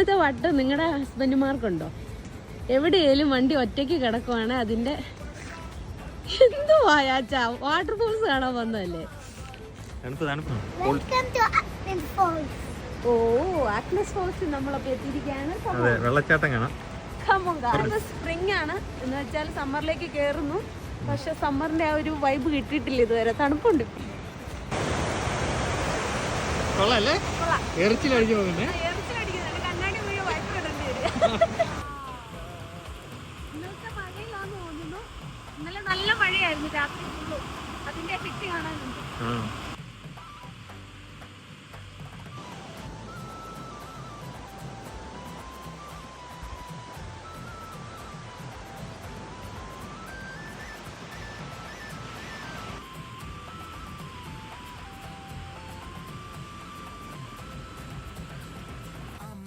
ഇതുപോലത്തെ വട്ടം നിങ്ങളുടെ ഹസ്ബൻഡുമാർക്കുണ്ടോ? എവിടെയായാലും വണ്ടി ഒറ്റയ്ക്ക് കിടക്കുവാണ്. അതിന്റെ എന്തുവായാച്ചാ വാട്ടർഫോൾസ് കാണാൻ വന്നതല്ലേ? ഓ, ആഗ്നസ് ഫോൾസ് നമ്മളപ്പോ എത്തിയിരിക്കുകയാണ്. വെള്ളച്ചാട്ടം കാണാം. സ്പ്രിംഗ് ആണ് എന്ന് വെച്ചാൽ സമ്മറിലേക്ക് കേറുന്നു. പക്ഷെ സമ്മറിന്റെ ആ ഒരു വൈബ് കിട്ടിയിട്ടില്ല ഇതുവരെ. തണുപ്പുണ്ട്. കൊള്ളാല്ലേ? എറിച്ചിലടിച്ചു പോകുന്നേ. കണ്ണാടി മുഴുവൻ വൈബ് കിടണ്ടി വരിക.